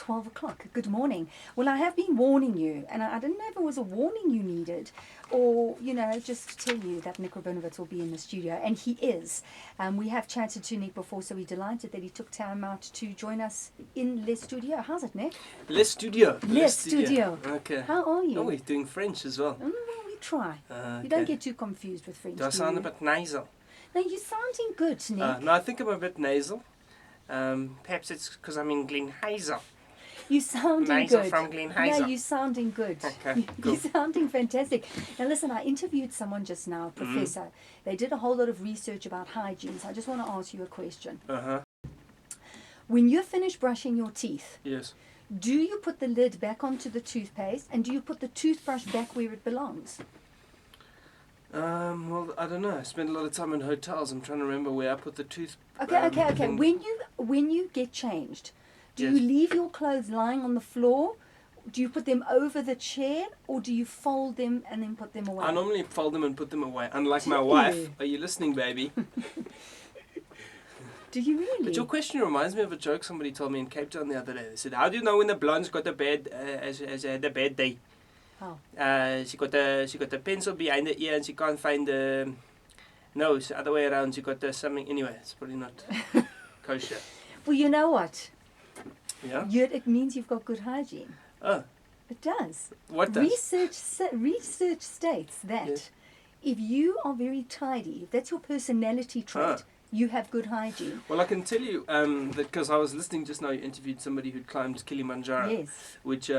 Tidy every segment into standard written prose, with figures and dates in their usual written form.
12 o'clock. Good morning. Well, I have been warning you, and I didn't know if it was a warning you needed or, just to tell you that Nik Rabinowitz will be in the studio, and he is. We have chatted to Nik before, so we're delighted that he took time out to join us in Le Studio. How's it, Nik? Le Studio. Le Studio. Okay. How are you? Oh, we're doing French as well. Well, we try. Okay. You don't get too confused with French. Do I sound a bit nasal? No, you're sounding good, Nik. No, I think I'm a bit nasal. Perhaps it's because I'm in Glen Hazel. You're sounding Nasal good. from Glen Hazel. No, you're sounding good. Okay, cool. You're sounding fantastic. Now listen, I interviewed someone just now, a professor. They did a whole lot of research about hygiene, so I just want to ask you a question. Uh-huh. When you're finished brushing your teeth, Yes. do you put the lid back onto the toothpaste, and do you put the toothbrush back where it belongs? Well, I don't know. I spend a lot of time in hotels. I'm trying to remember where I put the tooth. Okay. thing. When you get changed, do Yes. you leave your clothes lying on the floor? Do you put them over the chair, or do you fold them and then put them away? I normally fold them and put them away. Unlike Do my you? wife. Are you listening, baby? Do you really? But your question reminds me of a joke somebody told me in Cape Town the other day. They said, "How do you know when the blonde's got a bad, has had a bad day?" How? She got a pencil behind the ear and she can't find the nose. Other way around, she got something. Anyway, it's probably not kosher. Well, you know what? Yeah. It means you've got good hygiene. Oh, It does. what does? Research states that Yes. if you are very tidy, if that's your personality trait, you have good hygiene. Well, I can tell you that because I was listening just now. You interviewed somebody who'd climbed Kilimanjaro, Yes. which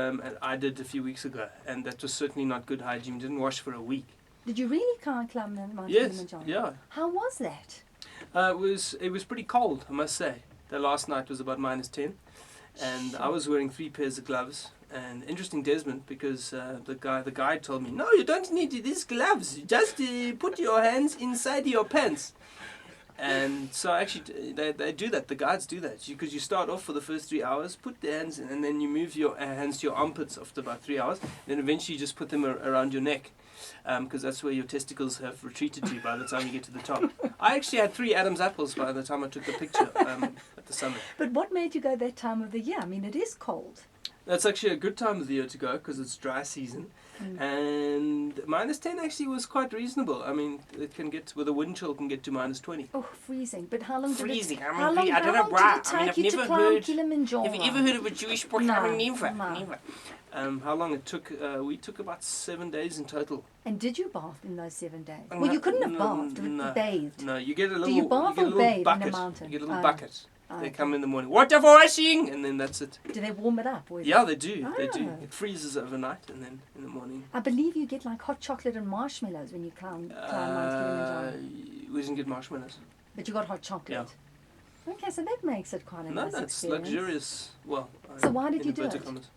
I did a few weeks ago, and that was certainly not good hygiene. Didn't wash for a week. Did you really climb Mount Yes. Kilimanjaro? Yeah. How was that? It was pretty cold, I must say. The last night was about -10, and I was wearing 3 pairs of gloves. And interesting, Desmond, because the guide told me, no, you don't need these gloves. You just put your hands inside your pants. And so actually, they do that. The guides do that because you start off for the first 3 hours, put the hands in, and then you move your hands to your armpits after about 3 hours. Then eventually, you just put them around your neck. Because that's where your testicles have retreated to by the time you get to the top. I actually had 3 Adam's apples by the time I took the picture at the summit. But what made you go that time of the year? I mean, it is cold. That's actually a good time of the year to go because it's dry season. And -10 actually was quite reasonable. I mean, it can get, with a wind chill, can get to -20. Oh, freezing. But how long Freezing. did it, I mean, how long, I don't how know long why. did it I mean, take I've you to never climb heard- Kilimanjaro? Have you ever heard of a Jewish boy? No, I mean, never. no. Never. How long it took? We took about 7 days in total. And did you bath in those 7 days? No, Well, you couldn't have no, bathed, no. bathed. No, you get a little. Do you bath get a or little bathe in a bucket. mountain? You get a little Oh. bucket. Oh, They okay. come in the morning. Water for washing, and then that's it. Do they warm it up? Or is Yeah, it- they do. They do. Oh. It freezes overnight, and then in the morning. I believe you get like hot chocolate and marshmallows when you climb Mount Kilimanjaro. We didn't get marshmallows. But you got hot chocolate. Okay, so that makes it quite a No, nice that's experience. luxurious. Well, So why did in you do inverted it? commas.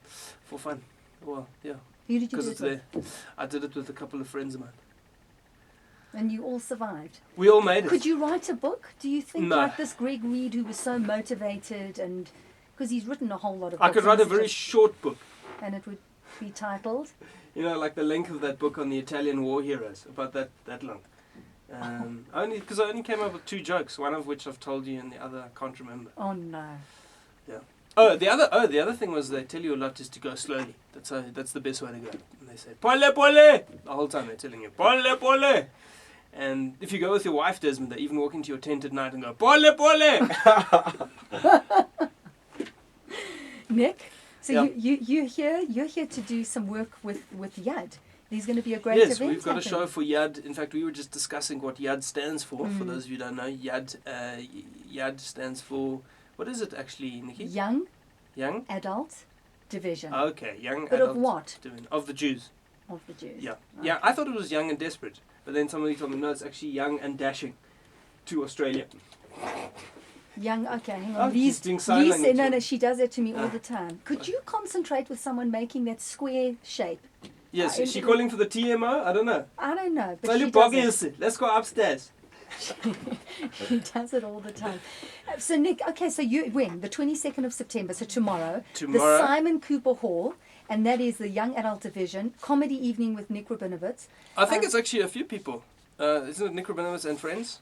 For fun. Well, yeah, Who did you because do it's it there. with? I did it with a couple of friends of mine. And you all survived. We all made it. Could you write a book? Do you think No. like this Greg Reed, who was so motivated, and because he's written a whole lot of I books, could write a and it's very just- short book. and it would be titled. You know, like the length of that book on the Italian war heroes, about that long. Only because I only came up with 2 jokes, one of which I've told you, and the other I can't remember. Oh no. The other thing was they tell you a lot is to go slowly. That's the best way to go. And they say pole pole the whole time. They're telling you pole pole. And if you go with your wife, Desmond, they even walk into your tent at night and go pole pole. Nick, so Yeah. you're here to do some work with Yad. There's going to be a great Yes, event. we've got a happening. show for Yad. In fact, we were just discussing what Yad stands for. For those of you who don't know, Yad stands for, what is it actually, Nikki? Young Young? Adult Division. Okay, young But adult. of what? Of the Jews. Of the Jews. Yeah. Okay. Yeah, I thought it was young and desperate. But then somebody told me, no, it's actually young and dashing to Australia. Young, okay, hang Oh, on. she's doing sign language. No, she does that to me all the time. Could you concentrate with someone making that square shape? Yes, is she in- calling for the TMO? I don't know. I don't know, but Well, she you does boggy, it. let's go upstairs. She does it all the time. So Nick, okay, so you when the 22nd of September, so tomorrow, Tomorrow. the Simon Cooper Hall, and that is the Young Adult Division comedy evening with Nik Rabinowitz. I think it's actually a few people. Isn't it Nik Rabinowitz and friends?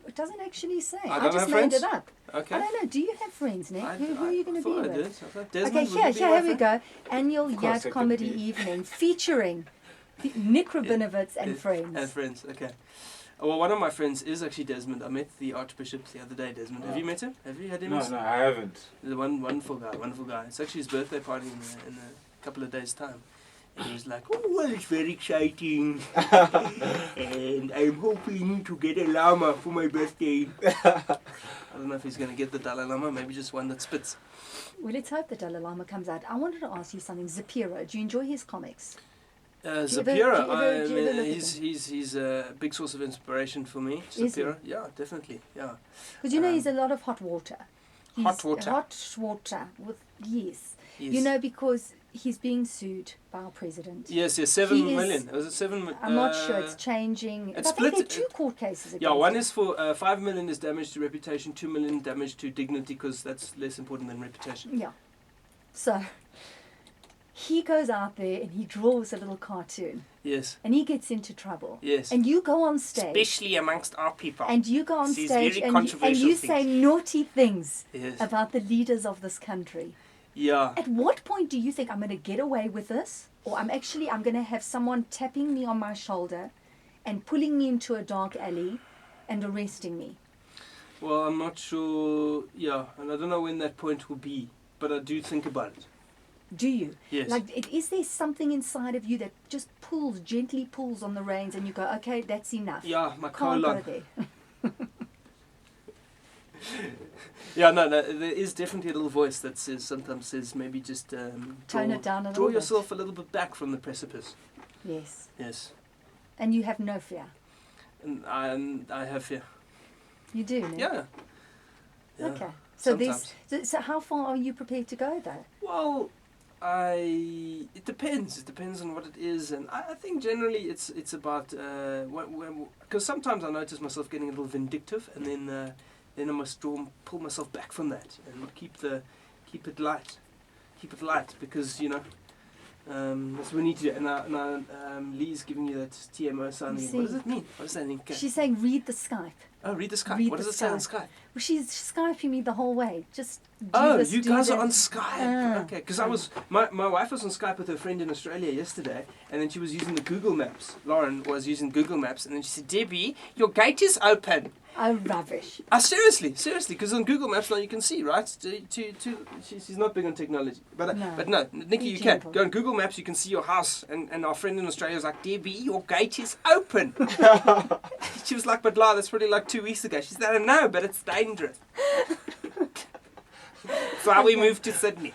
It doesn't actually say. I I don't just have made friends. it up. Okay. I don't know. Do you have friends, Nick? Who are you going to be thought I with? did. I thought Desmond, Okay, would you be my here we friend? go. Annual Of course Yacht I could Comedy be. Evening featuring Nik Rabinowitz and friends. And friends, okay. Well, one of my friends is actually Desmond. I met the Archbishop the other day, Desmond. Have you met him? Have you had him? No, I haven't. He's a wonderful guy. It's actually his birthday party in a couple of days' time. And he was like, oh, well, it's very exciting. And I'm hoping to get a llama for my birthday. I don't know if he's going to get the Dalai Lama, maybe just one that spits. Well, let's hope the Dalai Lama comes out. I wanted to ask you something. Zapiro, do you enjoy his comics? Zapira, do you ever look at he's a big source of inspiration for me. Is he? Zapira, yeah, definitely, yeah. Because you know he's a lot of hot water. Hot water. Hot water with Yes. You know, because he's being sued by our president. Yes, 7 million. Was it 7? I'm not sure. It's changing. It's I think there are split. 2 court cases against Yeah, one him. is for 5 million is damage to reputation, 2 million damage to dignity, because that's less important than reputation. Yeah. So he goes out there and he draws a little cartoon. Yes. And he gets into trouble. Yes. And you go on stage. Especially amongst our people. And you go on Says stage very and controversial you say things. naughty things Yes. about the leaders of this country. Yeah. At what point do you think I'm going to get away with this? Or I'm going to have someone tapping me on my shoulder and pulling me into a dark alley and arresting me? Well, I'm not sure. Yeah, and I don't know when that point will be, but I do think about it. Do you? Yes. Is there something inside of you that just gently pulls on the reins and you go, okay, that's enough. Yeah, my Can't go colon. there. Yeah, no, there is definitely a little voice that sometimes says maybe just Tone it down a little draw bit. yourself a little bit back from the precipice. Yes. Yes. And you have no fear. And I have fear. You do, no? Yeah. Yeah. Okay. So Sometimes. so how far are you prepared to go though? Well, it depends. It depends on what it is, and I think generally it's about because sometimes I notice myself getting a little vindictive, and then I must pull myself back from that and keep it light, because that's what we need to do. And Lee's giving you that TMO sign again. What does it mean? What does that mean? She's saying read the Skype. Oh, read the Skype. Read What the does it say on Skype. Skype? Well, she's Skyping me the whole way. Just do Oh, this, you do guys are that. on Skype. Okay, because my wife was on Skype with her friend in Australia yesterday, and then she was using the Google Maps. Lauren was using Google Maps, and then she said, "Debbie, your gate is open." Oh, rubbish. Seriously, because on Google Maps now you can see, right? She's not big on technology, but no, Nikki, Be you gentle. can go on Google Maps. You can see your house, and our friend in Australia was like, "Debbie, your gate is open." She was like, "But La, that's probably like 2 weeks ago." She said, "I know, but it's dangerous." That's why we moved to Sydney.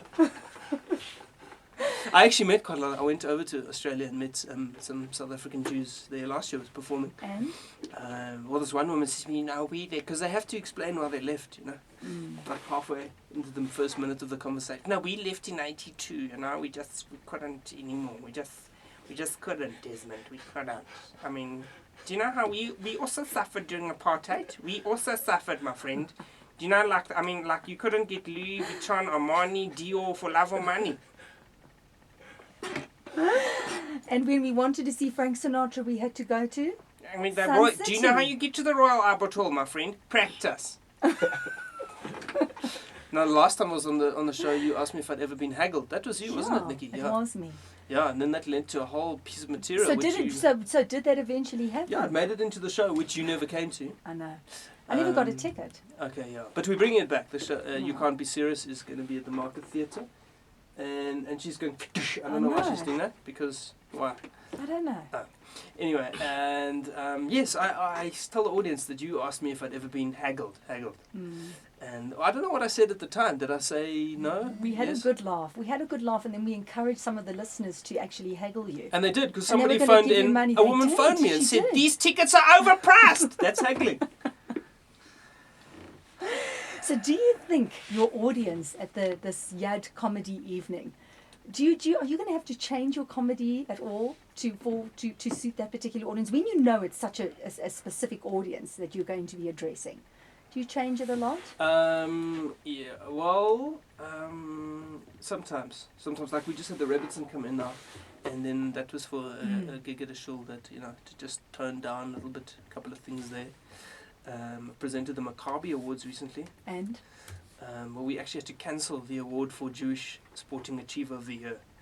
I actually met quite a lot. I went over to Australia and met some South African Jews there last year. I was performing. And? Well, this one woman says to me, "No, we there," because they have to explain why they left, like halfway into the first minute of the conversation. "No, we left in '92, we couldn't anymore. We just couldn't, Desmond. We couldn't. I mean, do you know how we also suffered during apartheid? We also suffered, my friend. Do you know, like you couldn't get Louis Vuitton, Armani, Dior for love or money." And when we wanted to see Frank Sinatra, we had to go to? I mean, Sun do you know how City. you get to the Royal Albert Hall, my friend? Practice. Now, the last time I was on the show, you asked me if I'd ever been haggled. That was you, wasn't it, Nikki? It was me. Yeah, and then that led to a whole piece of material. So which did that eventually happen? Yeah, it made it into the show, which you never came to. I know. I never got a ticket. Okay, yeah. But we're bringing it back. The show, You Can't Be Serious is going to be at the Market Theatre. And she's going, I don't know why she's doing that, because, why? I don't know. Anyway, and yes, I tell the audience that you asked me if I'd ever been haggled. And I don't know what I said at the time. Did I say no? We had Yes? a good laugh. And then we encouraged some of the listeners to actually haggle you. And they did, because And they somebody were gonna phoned give you in. money. A They woman did. phoned me and She said, did. "These tickets are overpriced." That's haggling. So do you think your audience at this Yad comedy evening, are you going to have to change your comedy at all to suit that particular audience when you know it's such a specific audience that you're going to be addressing? Do you change it a lot? Yeah, well, sometimes. Like we just had the Rebbitzin come in now, and then that was for a gig at a shul that, to just tone down a little bit, a couple of things there. presented the Maccabi Awards recently. And Well, we actually had to cancel the award for Jewish Sporting Achiever of the Year.